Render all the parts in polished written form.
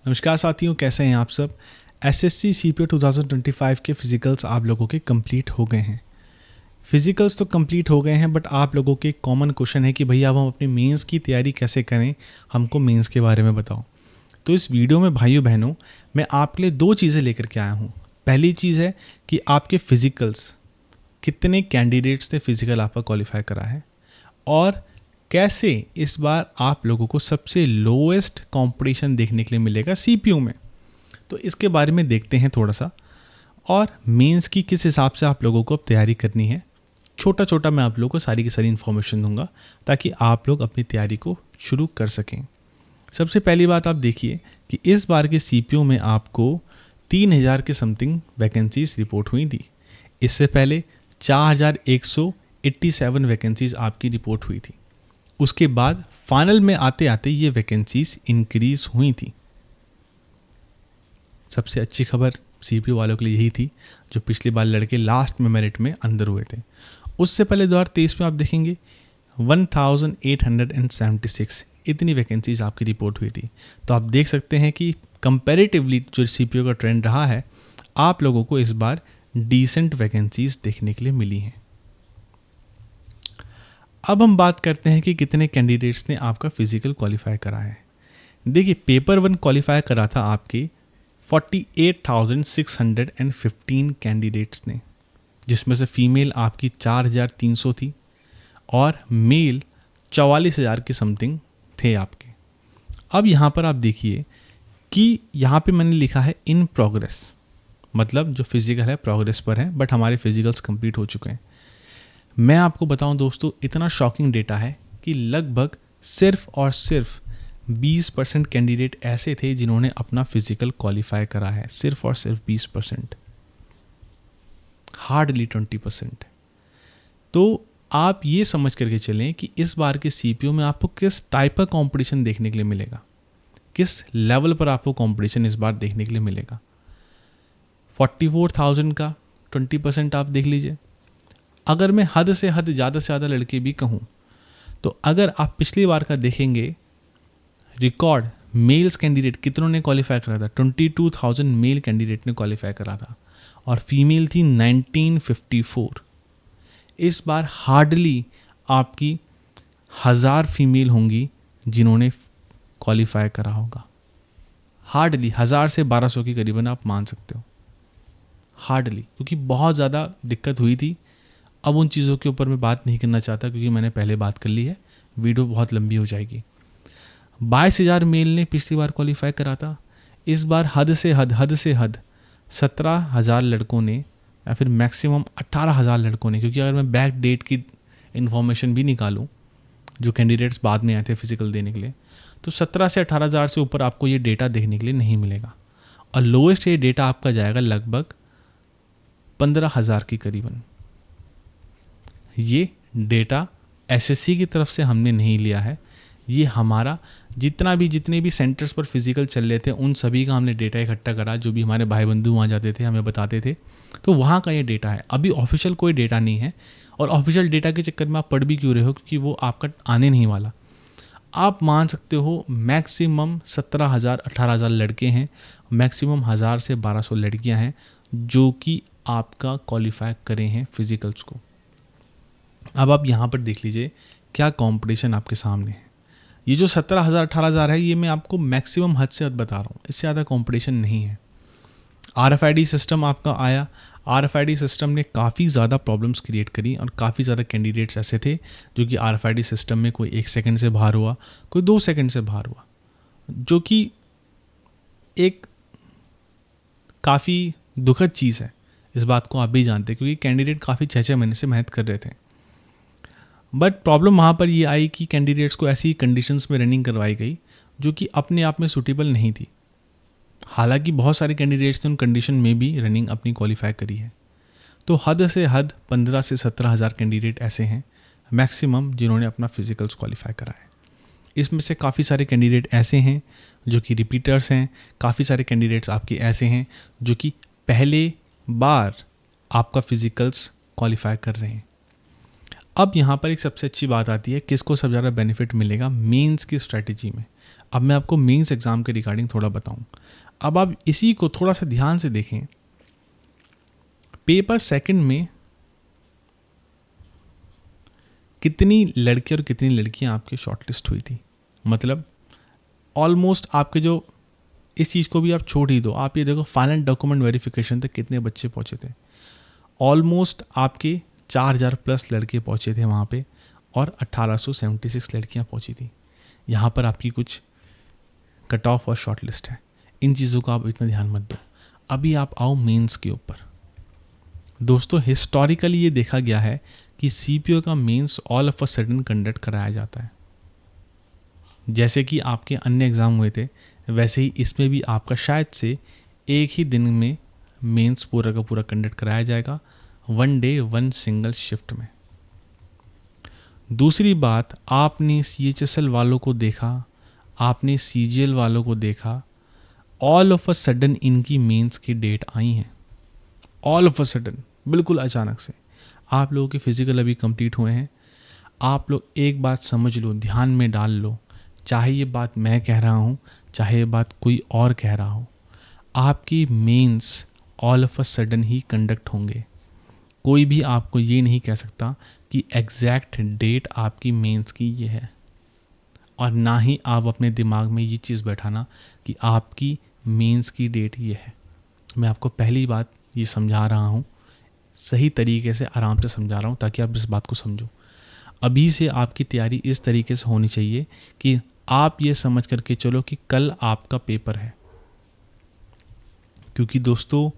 नमस्कार साथियों, कैसे हैं आप सब। एसएससी सीपीओ 2025 के फिजिकल्स आप लोगों के कंप्लीट हो गए हैं। फिजिकल्स तो कंप्लीट हो गए हैं, बट आप लोगों के कॉमन क्वेश्चन है कि भैया अब हम अपनी मेंस की तैयारी कैसे करें, हमको मेंस के बारे में बताओ। तो इस वीडियो में भाइयों बहनों मैं आपके लिए दो चीज़ें लेकर के आया हूँ। पहली चीज़ है कि आपके फिजिकल्स कितने कैंडिडेट्स ने फिजिकल आपका क्वालिफाई करा है, और कैसे इस बार आप लोगों को सबसे लोएस्ट कंपटीशन देखने के लिए मिलेगा सीपीयू में। तो इसके बारे में देखते हैं थोड़ा सा, और मेंस की किस हिसाब से आप लोगों को अब तैयारी करनी है। छोटा छोटा मैं आप लोगों को सारी की सारी इन्फॉर्मेशन दूंगा ताकि आप लोग अपनी तैयारी को शुरू कर सकें। सबसे पहली बात आप देखिए कि इस बार के सीपीयू में आपको 3000 के समथिंग वैकेंसीज रिपोर्ट हुई थी। इससे पहले 4187 वैकेंसीज आपकी रिपोर्ट हुई थी। उसके बाद फाइनल में आते आते ये वैकेंसीज इंक्रीज हुई थी। सबसे अच्छी खबर सीपीयू वालों के लिए यही थी जो पिछली बार लड़के लास्ट में मेरिट में अंदर हुए थे। उससे पहले 2023 में आप देखेंगे 1876 इतनी वैकेंसीज आपकी रिपोर्ट हुई थी। तो आप देख सकते हैं कि कंपैरेटिवली जो सीपीयू का ट्रेंड रहा है, आप लोगों को इस बार डिसेंट वैकेंसीज देखने के लिए मिली हैं। अब हम बात करते हैं कि कितने कैंडिडेट्स ने आपका फिजिकल क्वालिफाई करा है। देखिए, पेपर 1 क्वालिफाई करा था आपके 48,615 कैंडिडेट्स ने, जिसमें से फीमेल आपकी 4,300 थी और मेल 44,000 के समथिंग थे आपके। अब यहाँ पर आप देखिए कि यहाँ पे मैंने लिखा है इन प्रोग्रेस, मतलब जो फिजिकल है प्रोग्रेस पर है, बट हमारे फिजिकल्स कंप्लीट हो चुके हैं। मैं आपको बताऊं दोस्तों, इतना शॉकिंग डेटा है कि लगभग सिर्फ और सिर्फ 20% कैंडिडेट ऐसे थे जिन्होंने अपना फिजिकल क्वालिफाई करा है। सिर्फ और सिर्फ 20%, हार्डली 20%। तो आप ये समझ करके चलें कि इस बार के सीपीयू में आपको किस टाइप का कंपटीशन देखने के लिए मिलेगा, किस लेवल पर आपको कंपटीशन इस बार देखने के लिए मिलेगा। 44,000 का 20% आप देख लीजिए। अगर मैं हद से ज़्यादा लड़के भी कहूँ तो अगर आप पिछली बार का देखेंगे रिकॉर्ड मेल्स कैंडिडेट कितनों ने क्वालिफाई करा था, 22,000 मेल कैंडिडेट ने क्वालिफाई करा था और फीमेल थी 1954। इस बार हार्डली आपकी 1000 फीमेल होंगी जिन्होंने क्वालिफाई करा होगा। हार्डली 1000 से 1200 की करीबन आप मान सकते हो, हार्डली, क्योंकि बहुत ज़्यादा दिक्कत हुई थी। अब उन चीज़ों के ऊपर मैं बात नहीं करना चाहता क्योंकि मैंने पहले बात कर ली है, वीडियो बहुत लंबी हो जाएगी। 22,000 मेल ने पिछली बार क्वालिफाई करा था। इस बार हद से हद 17,000 लड़कों ने, या फिर मैक्सिमम 18,000 लड़कों ने, क्योंकि अगर मैं बैक डेट की इन्फॉर्मेशन भी निकालूं जो कैंडिडेट्स बाद में आए थे फिजिकल देने के लिए, तो 17 से 18,000 से ऊपर आपको ये डेटा देखने के लिए नहीं मिलेगा। और लोएस्ट ये डेटा आपका जाएगा लगभग 15,000 की करीबन। ये डेटा एसएससी की तरफ से हमने नहीं लिया है, ये हमारा जितने भी सेंटर्स पर फिजिकल चल रहे थे उन सभी का हमने डेटा इकट्ठा करा। जो भी हमारे भाई बंधु वहाँ जाते थे हमें बताते थे, तो वहाँ का ये डेटा है। अभी ऑफिशियल कोई डेटा नहीं है, और ऑफिशियल डेटा के चक्कर में आप पढ़ भी क्यों रहे हो, क्योंकि वो आपका आने नहीं वाला। आप मान सकते हो मैक्सिमम 17,000 18,000 लड़के हैं, मैक्सिमम 1000 से 1200 लड़कियाँ हैं जो कि आपका क्वालिफाई करे हैं फिजिकल्स को। अब आप यहाँ पर देख लीजिए क्या कंपटीशन आपके सामने है। ये जो 17,000 18,000 है, ये मैं आपको मैक्सिमम हद से हद बता रहा हूँ, इससे ज़्यादा कंपटीशन नहीं है। RFID सिस्टम आपका आया, RFID सिस्टम ने काफ़ी ज़्यादा प्रॉब्लम्स क्रिएट करी और काफ़ी ज़्यादा कैंडिडेट्स ऐसे थे जो कि RFID सिस्टम में कोई 1 सेकंड से बाहर हुआ, कोई 2 सेकंड से बाहर हुआ, जो कि एक काफ़ी दुखद चीज़ है। इस बात को आप भी जानते हैं क्योंकि कैंडिडेट काफ़ी 6-6 महीने से मेहनत कर रहे थे। बट प्रॉब्लम वहाँ पर ये आई कि कैंडिडेट्स को ऐसी कंडीशंस में रनिंग करवाई गई जो कि अपने आप में सूटेबल नहीं थी। हालांकि बहुत सारे कैंडिडेट्स ने उन कंडीशन में भी रनिंग अपनी क्वालिफाई करी है। तो हद से हद 15 से 17,000 कैंडिडेट ऐसे हैं मैक्सिमम जिन्होंने अपना फिजिकल्स क्वालिफाई करा है। इसमें से काफ़ी सारे कैंडिडेट ऐसे हैं जो कि रिपीटर्स हैं, काफ़ी सारे कैंडिडेट्स आपके ऐसे हैं जो कि पहले बार आपका फिजिकल्स क्वालिफाई कर रहे हैं। अब यहाँ पर एक सबसे अच्छी बात आती है, किसको सबसे ज़्यादा बेनिफिट मिलेगा मेंस की स्ट्रैटेजी में। अब मैं आपको मेंस एग्ज़ाम के रिगार्डिंग थोड़ा बताऊं। अब आप इसी को थोड़ा सा ध्यान से देखें। पेपर सेकंड में कितनी लड़के और कितनी लड़कियां आपके शॉर्टलिस्ट हुई थी, मतलब ऑलमोस्ट आपके जो, इस चीज़ को भी आप छोड़ ही दो, आप ये देखो फाइनल डॉक्यूमेंट वेरिफिकेशन तक कितने बच्चे पहुंचे थे। ऑलमोस्ट आपके 4000 प्लस लड़के पहुंचे थे वहाँ पे और 1876 लड़कियाँ पहुंची थी। यहाँ पर आपकी कुछ कट ऑफ और शॉर्ट लिस्ट है। इन चीज़ों का आप इतना ध्यान मत दो। अभी आप आओ मेंस के ऊपर। दोस्तों हिस्टोरिकली ये देखा गया है कि सीपीओ का mains all of a sudden conduct कराया जाता है। जैसे कि आपके अन्य एग्ज़ाम हुए थे वैसे ही इसमें भी आपका शायद से एक ही दिन में मेंस पूरा का पूरा कंडक्ट कराया जाएगा, 1 डे 1 सिंगल शिफ्ट में। दूसरी बात, आपने CHSL वालों को देखा, आपने CGL वालों को देखा, ऑल ऑफ अ सडन इनकी मेंस की डेट आई हैं। ऑल ऑफ अ सडन, बिल्कुल अचानक से। आप लोगों के फिजिकल अभी कंप्लीट हुए हैं। आप लोग एक बात समझ लो, ध्यान में डाल लो, चाहे ये बात मैं कह रहा हूँ, चाहे ये बात कोई और कह रहा हो, आपकी mains all of a sudden ही कंडक्ट होंगे। कोई भी आपको ये नहीं कह सकता कि एग्जैक्ट डेट आपकी मेंस की ये है, और ना ही आप अपने दिमाग में ये चीज़ बैठाना कि आपकी मेंस की डेट ये है। मैं आपको पहली बात ये समझा रहा हूँ, सही तरीके से आराम से समझा रहा हूँ ताकि आप इस बात को समझो। अभी से आपकी तैयारी इस तरीके से होनी चाहिए कि आप ये समझ करके चलो कि कल आपका पेपर है। क्योंकि दोस्तों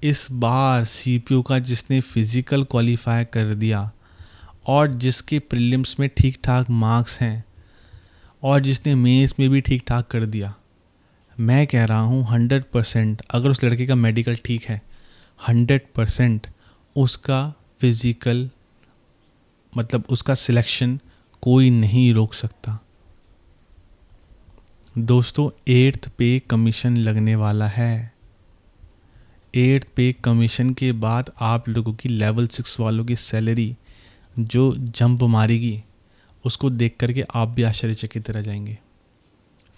इस बार सीपीओ का जिसने फिज़िकल क्वालिफाई कर दिया और जिसके प्रीलिम्स में ठीक ठाक मार्क्स हैं और जिसने मेंस में भी ठीक ठाक कर दिया, मैं कह रहा हूँ 100%, अगर उस लड़के का मेडिकल ठीक है, 100% उसका फिज़िकल, मतलब उसका सिलेक्शन कोई नहीं रोक सकता। दोस्तों 8th पे कमीशन लगने वाला है। 8th पे कमीशन के बाद आप लोगों की लेवल 6 वालों की सैलरी जो जंप मारेगी, उसको देख करके आप भी आश्चर्यचकित रह जाएंगे।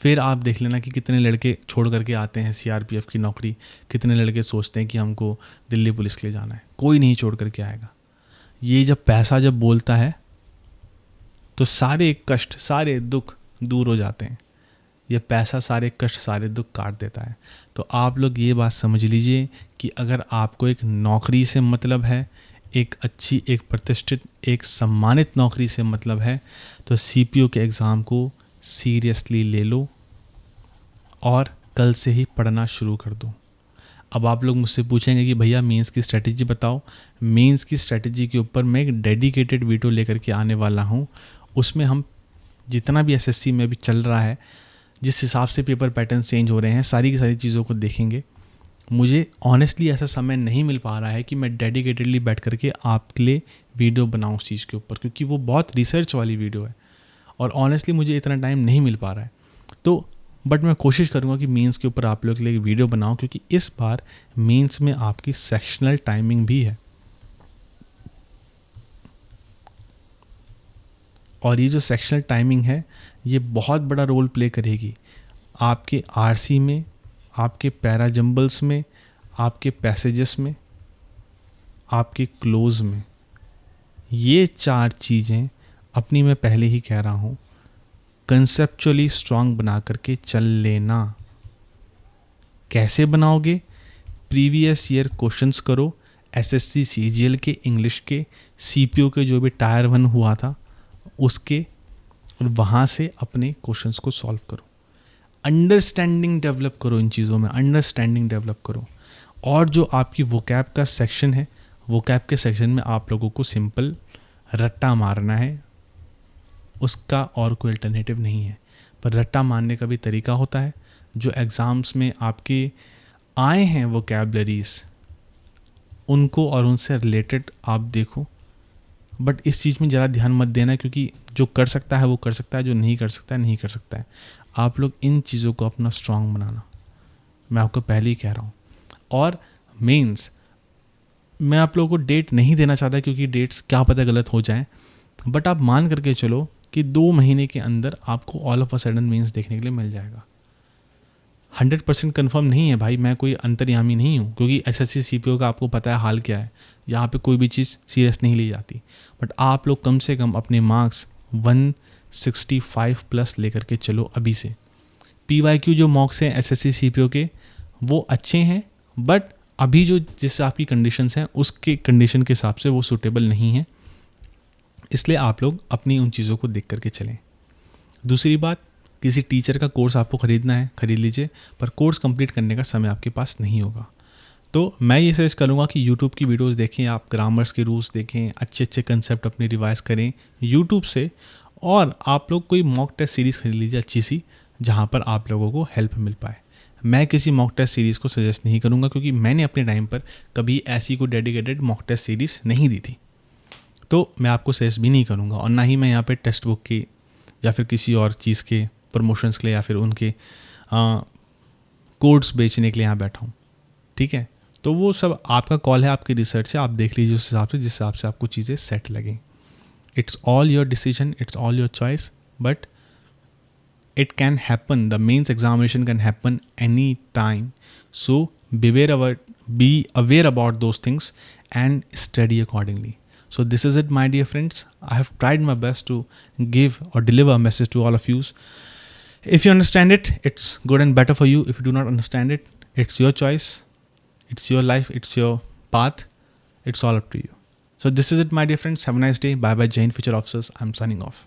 फिर आप देख लेना कि कितने लड़के छोड़ करके आते हैं CRPF की नौकरी, कितने लड़के सोचते हैं कि हमको दिल्ली पुलिस के लिए जाना है। कोई नहीं छोड़ करके आएगा। ये जब पैसा जब बोलता है तो सारे कष्ट, सारे दुख दूर हो जाते हैं। ये पैसा सारे कष्ट, सारे दुख काट देता है। तो आप लोग ये बात समझ लीजिए कि अगर आपको एक नौकरी से मतलब है, एक अच्छी, एक प्रतिष्ठित, एक सम्मानित नौकरी से मतलब है, तो सीपीओ के एग्ज़ाम को सीरियसली ले लो और कल से ही पढ़ना शुरू कर दो। अब आप लोग मुझसे पूछेंगे कि भैया मेंस की स्ट्रेटजी बताओ। मेंस की स्ट्रेटजी के ऊपर मैं एक डेडिकेटेड वीडियो लेकर के आने वाला हूँ। उसमें हम जितना भी SSC में भी चल रहा है, जिस हिसाब से पेपर पैटर्न चेंज हो रहे हैं, सारी की सारी चीज़ों को देखेंगे। मुझे ऑनेस्टली ऐसा समय नहीं मिल पा रहा है कि मैं डेडिकेटेडली बैठ करके आपके लिए वीडियो बनाऊँ उस चीज़ के ऊपर, क्योंकि वो बहुत रिसर्च वाली वीडियो है और ऑनेस्टली मुझे इतना टाइम नहीं मिल पा रहा है। तो बट मैं कोशिश करूँगा कि मेंस के ऊपर आप लोग के लिए वीडियो बनाऊँ, क्योंकि इस बार मेंस में आपकी सेक्शनल टाइमिंग भी है। और ये जो सेक्शनल टाइमिंग है ये बहुत बड़ा रोल प्ले करेगी आपके RC में, आपके पैरा जंबल्स में, आपके पैसेजेस में, आपके क्लोज में। ये 4 चीज़ें अपनी मैं पहले ही कह रहा हूँ कंसेप्चुअली स्ट्रांग बना करके चल लेना। कैसे बनाओगे? प्रीवियस ईयर क्वेश्चंस करो, SSC CGL के, इंग्लिश के, CPO के जो भी टायर 1 हुआ था उसके, और वहाँ से अपने क्वेश्चंस को सॉल्व करो। अंडरस्टैंडिंग डेवलप करो, इन चीज़ों में अंडरस्टैंडिंग डेवलप करो। और जो आपकी वोकैब का सेक्शन है, वोकैब के सेक्शन में आप लोगों को सिंपल रट्टा मारना है, उसका और कोई अल्टरनेटिव नहीं है। पर रट्टा मारने का भी तरीका होता है। जो एग्ज़ाम्स में आपके आए हैं वोकैबलरीज, उनको और उनसे रिलेटेड आप देखो। बट इस चीज़ में ज़रा ध्यान मत देना, क्योंकि जो कर सकता है वो कर सकता है, जो नहीं कर सकता है नहीं कर सकता है। आप लोग इन चीज़ों को अपना स्ट्रांग बनाना, मैं आपको पहले ही कह रहा हूँ। और मेंस मैं आप लोगों को डेट नहीं देना चाहता, क्योंकि डेट्स क्या पता गलत हो जाएं, बट आप मान करके चलो कि 2 महीने के अंदर आपको all of a sudden mains देखने के लिए मिल जाएगा। 100% कन्फर्म नहीं है भाई, मैं कोई अंतर्यामी नहीं हूँ, क्योंकि SSC CPO का आपको पता है हाल क्या है, यहाँ पे कोई भी चीज़ सीरियस नहीं ली जाती। बट आप लोग कम से कम अपने मार्क्स 165 प्लस लेकर के चलो अभी से। PYQ जो मॉक्स हैं SSC CPO के वो अच्छे हैं, बट अभी जो जिस आपकी कंडीशंस हैं उसके कंडीशन के हिसाब से वो सूटेबल नहीं है, इसलिए आप लोग अपनी उन चीज़ों को देख करके चलें। दूसरी बात, किसी टीचर का कोर्स आपको ख़रीदना है ख़रीद लीजिए, पर कोर्स कंप्लीट करने का समय आपके पास नहीं होगा। तो मैं ये सजेस्ट करूँगा कि यूट्यूब की वीडियोस देखें, आप ग्रामर्स के रूल्स देखें, अच्छे अच्छे कंसेप्ट अपने रिवाइज करें यूट्यूब से, और आप लोग कोई मॉक टेस्ट सीरीज़ खरीद लीजिए अच्छी सी, जहाँ पर आप लोगों को हेल्प मिल पाए। मैं किसी मॉक टेस्ट सीरीज़ को सजेस्ट नहीं करूँगा, क्योंकि मैंने अपने टाइम पर कभी ऐसी कोई डेडिकेटेड मॉक टेस्ट सीरीज़ नहीं दी थी, तो मैं आपको सजेस्ट भी नहीं करूँगा। और ना ही मैं यहाँ पे टेक्स्ट बुक की या फिर किसी और चीज़ के प्रमोशंस के लिए या फिर उनके कोड्स बेचने के लिए यहाँ बैठा हूँ, ठीक है। तो वो सब आपका कॉल है, आपकी रिसर्च है, आप देख लीजिए उस हिसाब से, जिस हिसाब से आपको चीज़ें सेट लगें। It's all your decision, it's all your choice, but it can happen, the mains examination can happen any time, so be aware about those things and study accordingly. So this is it, my dear friends. I have tried my best to give or deliver a message to all of you. If you understand it, it's good and better for you. If you do not understand it, it's your choice, it's your life, it's your path, it's all up to you. So this is it, my dear friends. Have a nice day. Bye bye. Jai Hind, Future Officers. I'm signing off.